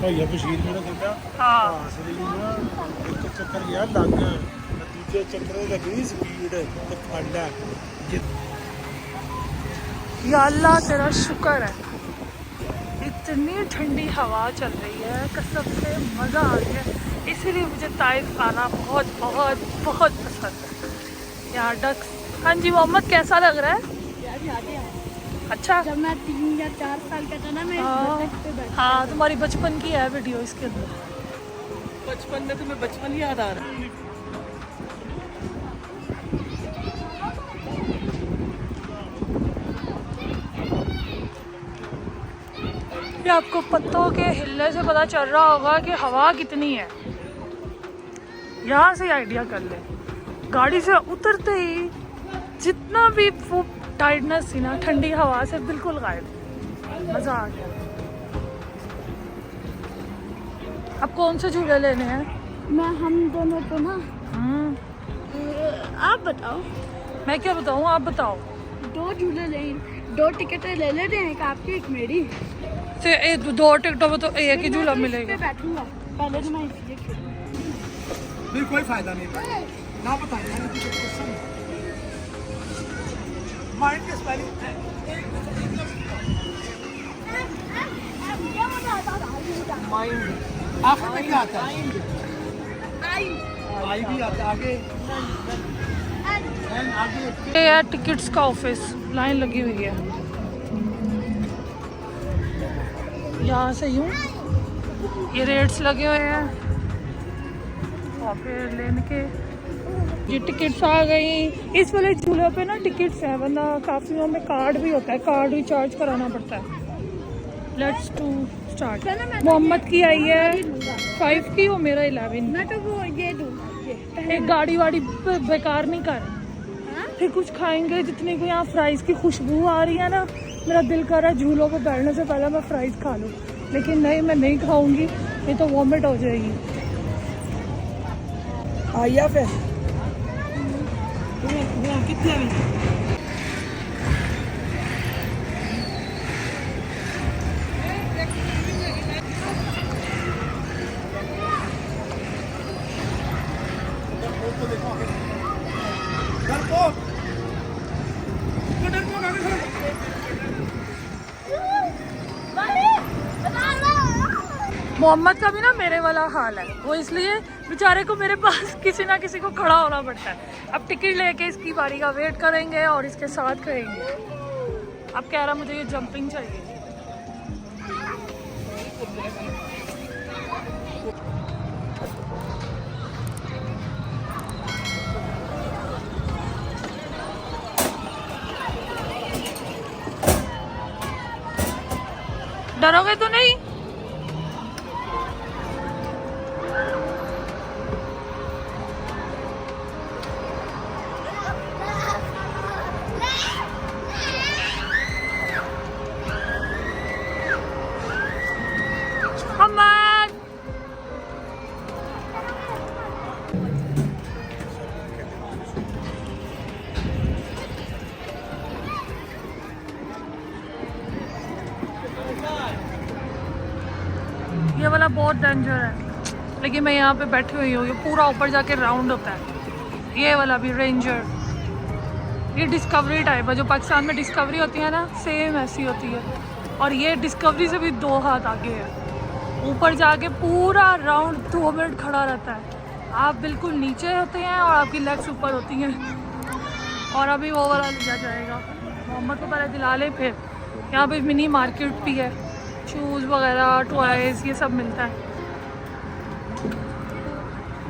ਭਾਈਆ ਬਸ਼ੀਰ ਮੇਰਾ ਕਹਿੰਦਾ ਹਾਂ ਅਸਲੀ ਨਾ ਇੱਕ ਚੱਕਰ ਗਿਆ ਲੱਗ ਦੂਜੇ ਚੱਕਰੇ ਲੱਗੀ ਸਪੀਡ ਤੇ ਖੰਡਾ या अल्लाह तेरा शुक्र है इतनी ठंडी हवा चल रही है कसम से मज़ा आ गया। इसीलिए मुझे ताइफ आना बहुत बहुत बहुत पसंद है। यहाँ डक्स। हाँ जी मोहम्मद कैसा लग रहा है? अच्छा। जब मैं 3 या 4 साल का था ना मैं पे बैठा। हाँ तुम्हारी बचपन की है वीडियो इसके अंदर। बचपन में तुम्हें बचपन याद आ रहा है? ये आपको पत्तों के हिलने से पता चल रहा होगा कि हवा कितनी है। यहाँ से आइडिया कर ले। गाड़ी से उतरते ही जितना भी वो टाइटनेस थी ना ठंडी हवा से बिल्कुल गायब। मज़ा आ गया। अब कौन से झूले लेने हैं? हम दोनों को ना आप बताओ। मैं क्या बताऊँ आप बताओ। 2 झूले ले 2 टिकटें ले लेते हैं, एक आपकी एक मेरी। तो 2 टिकटों में तो एक ही झूला मिलेगा। मैं बैठूंगा पहले तो मैं इसलिए खेलूंगा। नहीं कोई फायदा नहीं ना बताइए माइंड के स्पेलिंग माइंड आखिर में क्या आता है? आई भी आता है आगे आगे। ये है टिकट्स का ऑफिस। लाइन लगी हुई है यहाँ से यूँ। ये रेट्स लगे हुए हैं वहाँ पे लेने के। ये टिकट्स आ गई। इस वाले झूले पे ना टिकट्स है वरना काफ़ी में कार्ड भी होता है। कार्ड रिचार्ज कराना पड़ता है। Let's to start. मोहम्मद की आई है 5 की, वो मेरा 11। मैं तो वो ये दूंगा। एक गाड़ी वाड़ी बेकार नहीं कर। फिर कुछ खाएंगे जितनी को यहाँ फ्राइज़ की खुशबू आ रही है ना, मेरा दिल कर रहा है झूलों पे बैठने से पहले मैं फ्राइज़ खा लूँ, लेकिन नहीं मैं नहीं खाऊंगी, ये तो वॉमिट हो जाएगी। आइया फिर कितने अभी मोहम्मद का भी ना मेरे वाला हाल है, वो इसलिए बेचारे को मेरे पास किसी ना किसी को खड़ा होना पड़ता है। अब टिकट लेके इसकी बारी का वेट करेंगे और इसके साथ करेंगे। अब कह रहा मुझे ये जंपिंग चाहिए। डरोगे तो नहीं? ये वाला बहुत डेंजर है, लेकिन मैं यहाँ पे बैठी हुई हूँ। ये पूरा ऊपर जाके राउंड होता है। ये वाला भी रेंजर, ये डिस्कवरी टाइप है। जो पाकिस्तान में डिस्कवरी होती है ना, सेम ऐसी होती है। और ये डिस्कवरी से भी 2 हाथ आगे है। ऊपर जाके पूरा राउंड 2 मिनट खड़ा रहता है। आप बिल्कुल नीचे होते हैं और आपकी लेग्स ऊपर होती हैं। और अभी वो वाला लिया जाएगा। मोहम्मद को पहले दिला ले। फिर यहाँ पे मिनी मार्केट भी है, शूज़ वगैरह टॉयज़ ये सब मिलता है।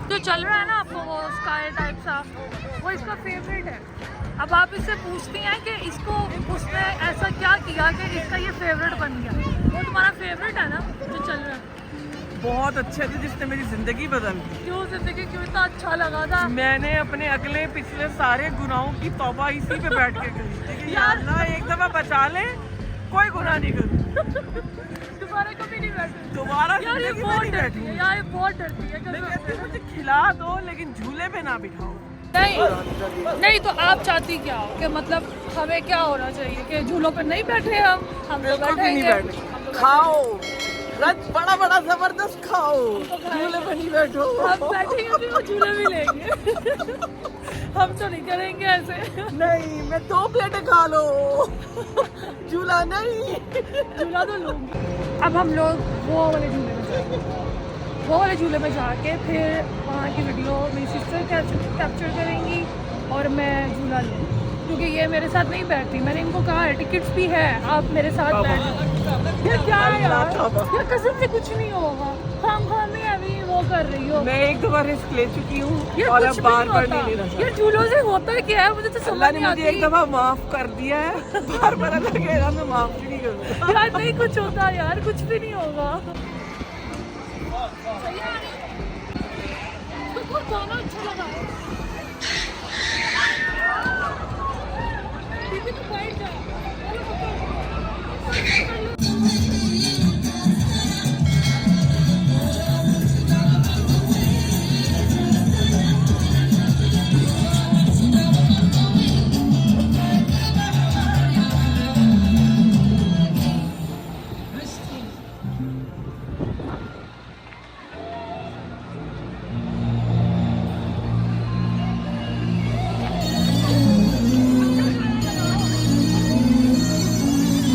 जो चल रहा है ना आपको वो स्काई टाइप सा, वो इसका फेवरेट है। अब आप इससे पूछती हैं कि इसको उसने ऐसा क्या किया कि इसका ये फेवरेट बन गया। वो तुम्हारा फेवरेट है ना जो चल रहा है? बहुत अच्छे थे जिसने मेरी जिंदगी बदल दी। क्यों जिंदगी क्यों इतना अच्छा लगा था? मैंने अपने अगले पिछले सारे गुनाहों की तौबा इसी पे बैठ के करी। या अल्लाह एक दफा बचा ले, कोई गुनाह नहीं करूँ। दोबारा कभी नहीं बैठे दोबारा यार। ये बहुत डरती है यार, ये बहुत डरती है। मैं कहती हूँ मुझे खिला दो लेकिन झूले पे ना बिठाओ। नहीं नहीं, तो आप चाहती क्या हो कि मतलब हमें क्या होना चाहिए कि झूलों पर नहीं बैठे हम तो बिल्कुल भी नहीं बैठेंगे। बैठे। खाओ रच बड़ा बड़ा जबरदस्त खाओ, झूले पर नहीं बैठो। हम बैठेंगे भी वो झूले भी लेंगे। हम तो नहीं करेंगे ऐसे। नहीं, मैं 2 प्लेटें खा लो, झूला नहीं। झूला तो लूंगी। अब हम लोग वो वाले झूले में जाएंगे। वो वाले झूले में जाके फिर वहाँ की वीडियो मेरी सिस्टर कैप्चर करेंगी और मैं झूला लूँ, क्योंकि ये मेरे साथ नहीं बैठती। मैंने इनको कहा है टिकट्स भी है, आप मेरे साथ बैठ। ये क्या है यार, ये कसम से कुछ नहीं होगा। हम ही अभी वो कर रही हो। मैं एक दफा रिस्क ले चुकी हूँ ये और कुछ अब भी बार नहीं बार होता। नहीं लेना। ये झूलों से होता क्या है मुझे तो समझ अल्लाह ने नहीं मुझे आती। एक दफा माफ कर दिया है, बार बार अगर कहेगा मैं माफ भी नहीं करूँगा। यार नहीं कुछ होता यार, कुछ भी नहीं होगा। गाना अच्छा लगा है। दीदी तू बैठ जा।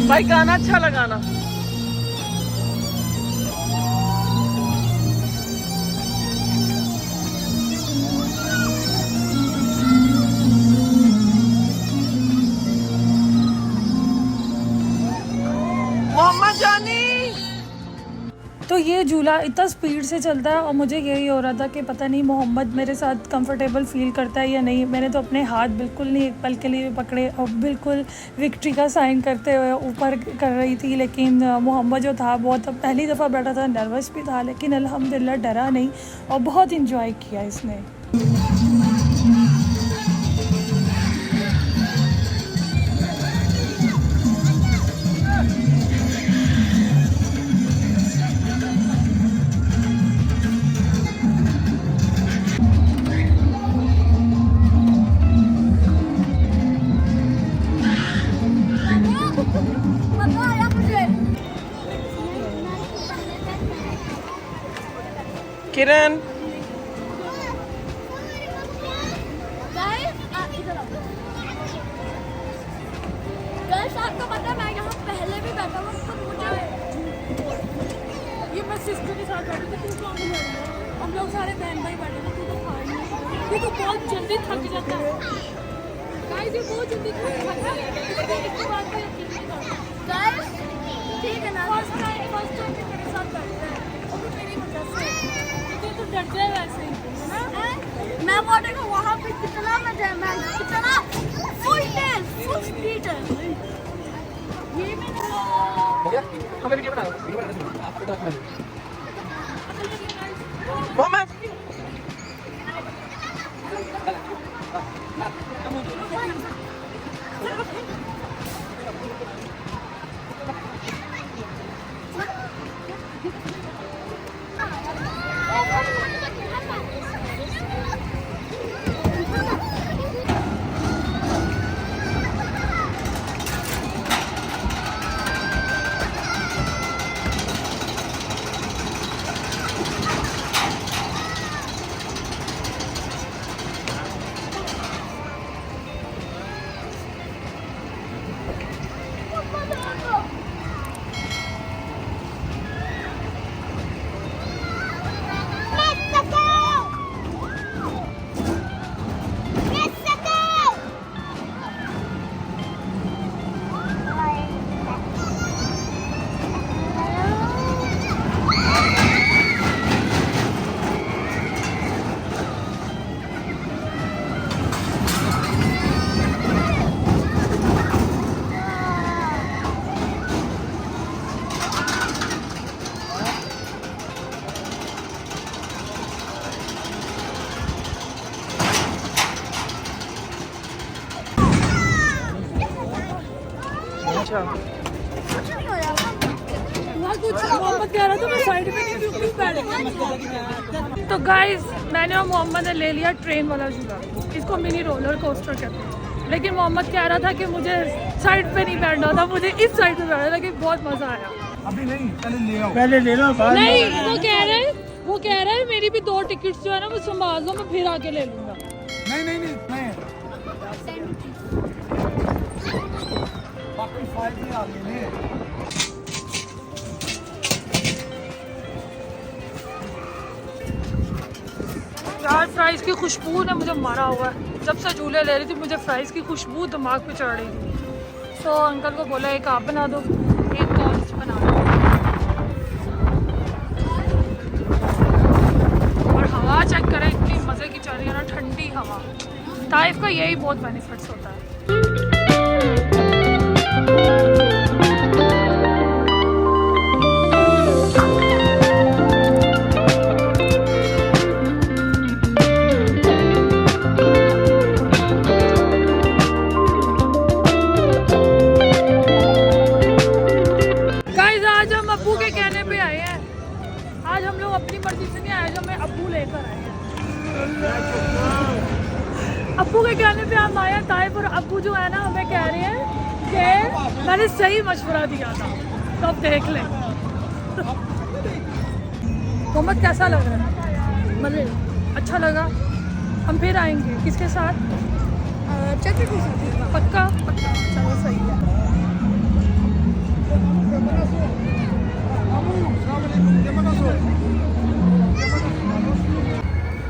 भाई गाना अच्छा लगाना। मोहम्मद जानी। तो ये झूला इतना स्पीड से चलता है और मुझे यही हो रहा था कि पता नहीं मोहम्मद मेरे साथ कंफर्टेबल फील करता है या नहीं। मैंने तो अपने हाथ बिल्कुल नहीं एक पल के लिए भी पकड़े और बिल्कुल विक्ट्री का साइन करते हुए ऊपर कर रही थी। लेकिन मोहम्मद जो था बहुत पहली दफ़ा बैठा था, नर्वस भी था, लेकिन अल्हम्दुलिल्लाह डरा नहीं और बहुत इंजॉय किया इसने। किरण गाइस आपको पता है मैं यहाँ पहले भी बैठा हूँ तो मुझे ये मैं सिस्टर के साथ बैठी थी, तू कौन बैठी है? हम लोग सारे बहन भाई बैठे थे, तू तो खा ही नहीं। ये तो बहुत जल्दी थक जाता है। गाइस ये बहुत जल्दी थक जाता है। इसके बाद कोई यकीन नहीं करता। गाइस ठीक है ना। फर्स्ट टाइम मेरे साथ बैठता है और भी मेरी वजह से, क्योंकि तू डर जाए वैसे ही है ना। मैं वो देखो वहाँ पे कितना मजा है, मैं कितना फुल स्पीड है। ये मैंने हो गया? हमें वीडियो बनाओ, मोहम्मद अच्छा वहाँ कुछ मोहम्मद कह रहा था मैं साइड में नहीं क्यों बैठ गया। तो गाइस मैंने और मोहम्मद ने ले लिया ट्रेन वाला झूला, इसको मिनी रोलर कोस्टर कहते हैं। लेकिन मोहम्मद कह रहा था कि मुझे साइड पे नहीं बैठना था, मुझे इस साइड पे बैठना था, लेकिन बहुत मज़ा आया। अभी नहीं, पहले ले लो बाद में। नहीं वो कह रहे हैं मेरी भी 2 टिकट्स जो है ना वो संभाल लो, मैं फिर आके ले लूंगा। नहीं बाकी 5 ही आ गए हैं। यार फ्राइज की खुशबू ने मुझे मारा हुआ है। जब से झूले ले रही थी मुझे फ्राइज की खुशबू दिमाग पे चढ़ रही थी। तो अंकल को बोला एक आप बना दो, एक कॉर्न्स बना दो। और हवा चेक करें, इतनी मज़े की चल रही है ना, ठंडी हवा। ताइफ का यही बहुत बेनिफिट्स होता है। आज हम लोग अपनी मर्जी से नहीं आए, जो हमें अब्बू लेकर आए हैं। अब्बू के कहने पे हम आए। ताइफ और अब्बू जो है ना हमें कह रहे हैं कि मैंने सही मशवरा दिया था, तो अब देख लें। मोहम्मद कैसा लग रहा है? मतलब अच्छा लगा। हम फिर आएंगे किसके साथ? चाचा के साथ। पक्का पक्का, चलो सही है।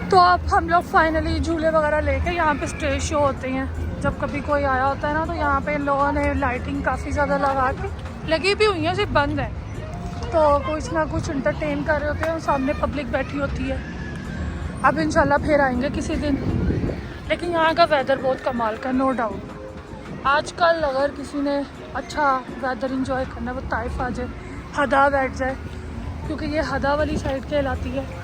तो अब हम लोग फाइनली झूले वगैरह लेके यहाँ पे स्टेज शो होते हैं। जब कभी कोई आया होता है ना, तो यहाँ पे इन लोगों ने लाइटिंग काफ़ी ज़्यादा लगा के लगी भी हुई है, सिर्फ बंद है। तो कुछ ना कुछ इंटरटेन कर रहे होते हैं, सामने पब्लिक बैठी होती है। अब इंशाल्लाह फिर आएंगे किसी दिन। लेकिन यहाँ का वेदर बहुत कमाल का, नो डाउट। आजकल अगर किसी ने अच्छा वेदर इंजॉय करना है वो ताइफ आ जाए, हदा बैठ जाए, क्योंकि ये हदा वाली साइड कहलाती है।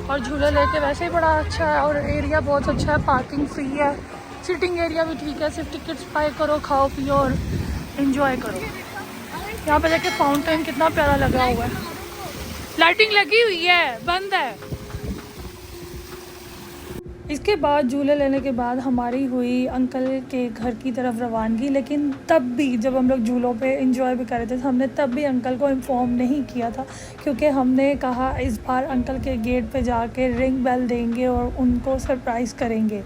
और झूला लेके वैसे ही बड़ा अच्छा है और एरिया बहुत अच्छा है, पार्किंग फ्री है, सिटिंग एरिया भी ठीक है। सिर्फ टिकट्स बाय करो, खाओ पियो और एंजॉय करो। यहाँ पे देखिए फाउंटेन कितना प्यारा लगा हुआ है। लाइटिंग लगी हुई है, बंद है। इसके बाद झूले लेने के बाद हमारी हुई अंकल के घर की तरफ रवानगी। लेकिन तब भी जब हम लोग झूलों पे एंजॉय भी कर रहे थे, तो हमने तब भी अंकल को इन्फॉर्म नहीं किया था, क्योंकि हमने कहा इस बार अंकल के गेट पे जाके रिंग बेल देंगे और उनको सरप्राइज़ करेंगे।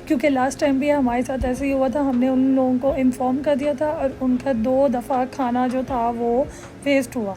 क्योंकि लास्ट टाइम भी हमारे साथ ऐसे ही हुआ था, हमने उन लोगों को इन्फॉर्म कर दिया था और उनका 2 दफ़ा खाना जो था वो वेस्ट हुआ।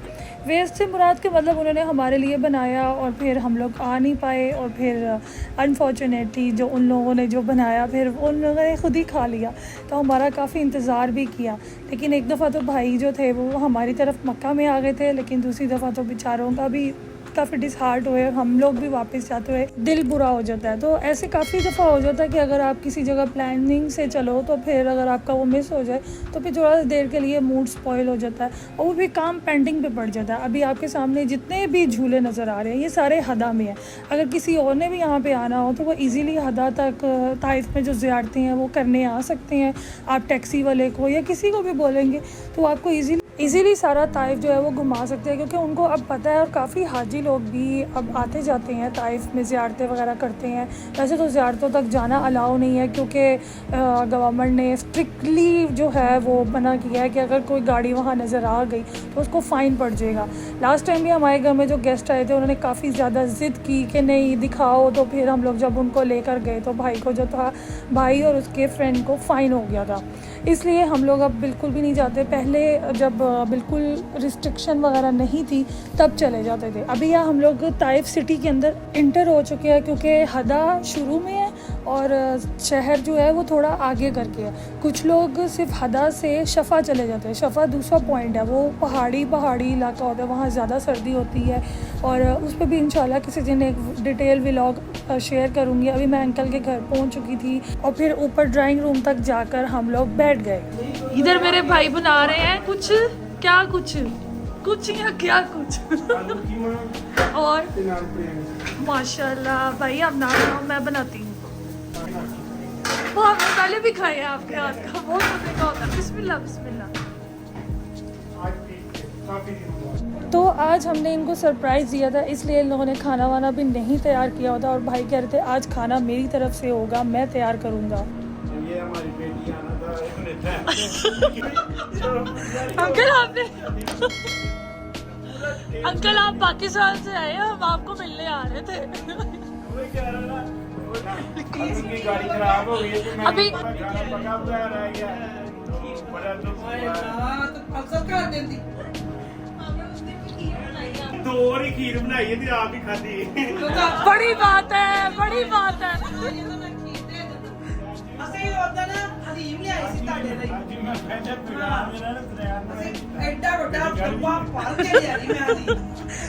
वेस्ट से मुराद के मतलब उन्होंने हमारे लिए बनाया और फिर हम लोग आ नहीं पाए, और फिर अनफॉर्चुनेटली जो उन लोगों ने जो बनाया फिर उन लोगों ने ख़ुद ही खा लिया। तो हमारा काफ़ी इंतज़ार भी किया। लेकिन एक दफ़ा तो भाई जो थे वो हमारी तरफ मक्का में आ गए थे, लेकिन दूसरी दफ़ा तो बेचारों का भी काफ़ी डिसहार्ट हुए, हम लोग भी वापस जाते हुए दिल बुरा हो जाता है। तो ऐसे काफ़ी दफ़ा हो जाता है कि अगर आप किसी जगह प्लानिंग से चलो तो फिर अगर आपका वो मिस हो जाए तो फिर थोड़ा सा देर के लिए मूड स्पॉइल हो जाता है और वो भी काम पेंडिंग पे पड़ जाता है। अभी आपके सामने जितने भी झूले नज़र आ रहे हैं ये सारे हदा में हैं। अगर किसी और ने भी यहाँ पे आना हो तो वो ईज़िली हदा तक ताइफ में जो ज़ियारतें हैं वो करने आ सकते हैं। आप टैक्सी वाले को या किसी को भी बोलेंगे तो आपको ईज़िली सारा ताइफ जो है वो घुमा सकते हैं, क्योंकि उनको अब पता है। और काफ़ी हाजी लोग भी अब आते जाते हैं ताइफ में, ज़ियारतें वगैरह करते हैं। वैसे तो ज़ियारतों तक जाना अलाउ नहीं है, क्योंकि गवर्नमेंट ने स्ट्रिक्टली जो है वो मना किया है कि अगर कोई गाड़ी वहाँ नज़र आ गई तो उसको फ़ाइन पड़ जाएगा। लास्ट टाइम भी हमारे घर में जो गेस्ट आए थे उन्होंने काफ़ी ज़्यादा ज़िद की कि नहीं दिखाओ, तो फिर हम लोग जब उनको लेकर गए तो भाई को जो था, भाई और उसके फ्रेंड को फ़ाइन हो गया था। इसलिए हम लोग अब बिल्कुल भी नहीं जाते। पहले जब बिल्कुल रिस्ट्रिक्शन वगैरह नहीं थी तब चले जाते थे। अभी यहाँ हम लोग ताइफ सिटी के अंदर इंटर हो चुके हैं, क्योंकि हदा शुरू में है और शहर जो है वो थोड़ा आगे करके है। कुछ लोग सिर्फ हदा से शफ़ा चले जाते हैं। शफ़ा दूसरा पॉइंट है, वो पहाड़ी इलाका होता है, वहाँ ज़्यादा सर्दी होती है। और उस पर भी इंशाल्लाह किसी दिन एक डिटेल व्लॉग शेयर करूँगी। अभी मैं अंकल के घर पहुँच चुकी थी और फिर ऊपर ड्राइंग रूम तक जाकर हम लोग बैठ गए। इधर मेरे भाई बना रहे हैं कुछ या क्या और माशाल्लाह भाई आप ना बनाओ, मैं बनाती हूँ। वो हमने पहले भी खाए हैं आपके हाथ का, बहुत मजे का होता है। बिस्मिल्लाह बिस्मिल्लाह। तो आज हमने इनको सरप्राइज़ दिया था, इसलिए इन लोगों ने खाना वाना भी नहीं तैयार किया होता। और भाई कह रहे थे आज खाना मेरी तरफ से होगा, मैं तैयार करूँगा। ये हमारी बेटी आना था, अंकल आपने अंकल आप पाकिस्तान से आए हैं, हम आपको मिलने आ रहे थे। उनकी गाड़ी खराब हो गई तो मैं अभी खाना पका हुआ रह गया। बड़ा दुख हुआ। दो और ही खीर बनाई है थी, आप ही खाती है। बड़ी बात है, बड़ी बात है। ਅਸੀਂ ਉਹਦਾ ਨਾ ਹਲੀਮ ਲਿਆਈ ਸੀ ਤੁਹਾਡੇ ਲਈ ਅੱਜ ਮੈਂ ਕਹਿੰਦਾ ਪਿਲਾ ਮੇਰਾ ਨਾ ਪ੍ਰਯਾਨ ਐਡਾ ਵੱਡਾ ਡੱਬਾ ਭਰ ਕੇ ਲਿਆਈ ਮੈਂ ਹਲੀਮ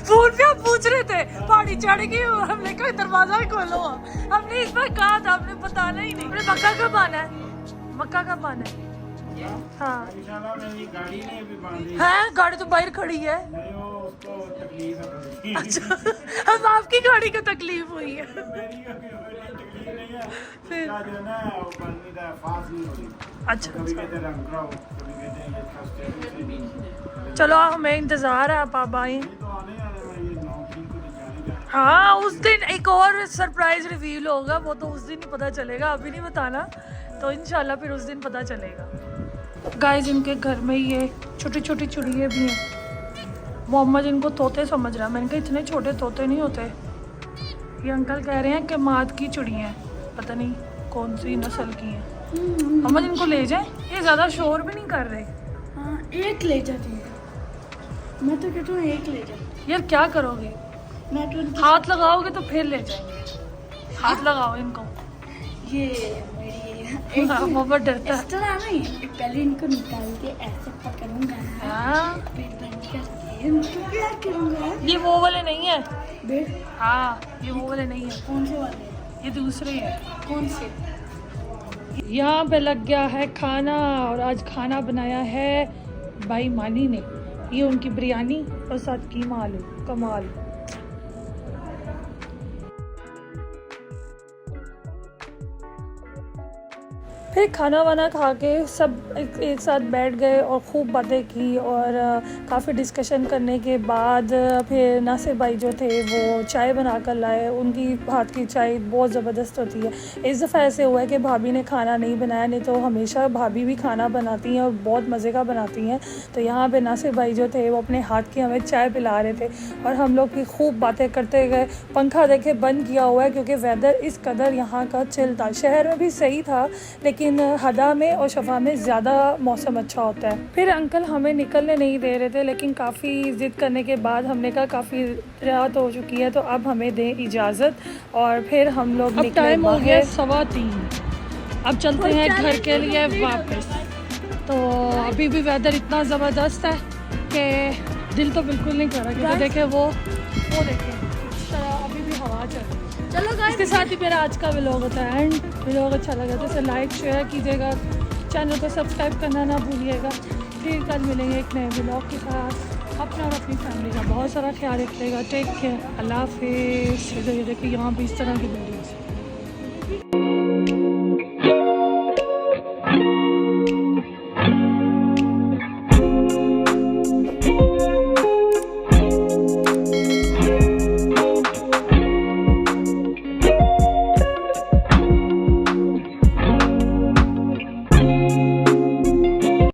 फोन पे आप पूछ रहे थे पहाड़ी चढ़ गई और हमने कहा दरवाजा ही खोलो। हमने इस बार कहा था, आपने बताना ही नहीं। हमने मक्का कब आना है? मक्का कब आना है? हाँ इंशाल्लाह मेरी गाड़ी नहीं अभी बांधी है, गाड़ी तो बाहर खड़ी है। नहीं वो उसको तकलीफ है थोड़ी। अच्छा अब आपकी गाड़ी को तकलीफ हुई है। मेरी तकलीफ नहीं है फिर क्या जो है ना वो बननी का फास नहीं हो रही। अच्छा कभी कहते हैं रंग कराओ, कभी कहते हैं ये फर्स्ट चलो हमें इंतजार है, आप आए। ये तो आने वाले में ये 9 तारीख को जाने का। हाँ उस दिन एक और सरप्राइज रिवील होगा, वो तो उस दिन ही पता चलेगा, अभी नहीं बताना। तो इंशाल्लाह फिर उस दिन पता चलेगा। गाइस इनके घर में ये छोटी छोटी चिड़िया भी हैं। मोहम्मद इनको तोते समझ रहा है, मैंने कहा इतने छोटे तोते नहीं होते। ये अंकल कह रहे हैं कि माद की चिड़िया हैं, पता नहीं कौन सी नस्ल की हैं। मोहम्मद इनको ले जाएं, ये ज़्यादा शोर भी नहीं कर रहे। हाँ एक ले जाती है, मैं तो कहता हूँ एक ले जा। यार क्या करोगे, मैं तो हाथ लगाओगे तो फिर ले जाएंगे। हाथ लगाओ इनको। ये मेरी मोहम्मद डरता है। इस तरह नहीं, पहले इनको निकाल के ऐसे पकड़ूंगा, हाँ फिर बंद करके इनको क्या करूंगा। ये वो वाले नहीं है। बेड हाँ ये वो वाले नहीं है, कौन से वाले, ये दूसरे हैं। कौन से? यहाँ पे लग गया है खाना, और आज खाना बनाया है भाई मानी ने। ये उनकी बिरयानी और साथ कीमा आलू, कमाल। फिर खाना वाना खा के सब एक साथ बैठ गए और खूब बातें की, और काफ़ी डिस्कशन करने के बाद फिर नासिर भाई जो थे वो चाय बना कर लाए। उनकी हाथ की चाय बहुत ज़बरदस्त होती है। इस दफ़ा ऐसे हुआ है कि भाभी ने खाना नहीं बनाया, नहीं तो हमेशा भाभी भी खाना बनाती हैं और बहुत मज़े का बनाती हैं। तो यहाँ पे नासिर भाई जो थे वो अपने हाथ की हमें चाय पिला रहे थे, और हम लोग भी खूब बातें करते गए। पंखा देखे बंद किया हुआ है क्योंकि वेदर इस कदर यहाँ का चिल था। शहर में भी सही था लेकिन हदा में और शफा में ज़्यादा मौसम अच्छा होता है। फिर अंकल हमें निकलने नहीं दे रहे थे, लेकिन काफ़ी ज़िद करने के बाद हमने कहा काफ़ी रात हो चुकी है तो अब हमें दें इजाज़त। और फिर हम लोग निकले। टाइम हो गया 3:15, अब चलते हैं घर के लिए वापस। तो अभी भी वेदर इतना ज़बरदस्त है कि दिल तो बिल्कुल नहीं कर रहा, क्योंकि देखे वो देखें अभी भी हवा चल रही है। चलो इसके साथ ही मेरा आज का व्लॉग होता है एंड। व्लॉग अच्छा लगा तो इसे लाइक शेयर कीजिएगा, चैनल को सब्सक्राइब करना ना भूलिएगा। फिर कल मिलेंगे एक नए व्लॉग के साथ। अपना और अपनी फैमिली का बहुत सारा ख्याल रखिएगा। टेक केयर, अल्लाह हाफिज़। इधर ये देखिए यहाँ भी इस तरह की बिल्डिंग्स।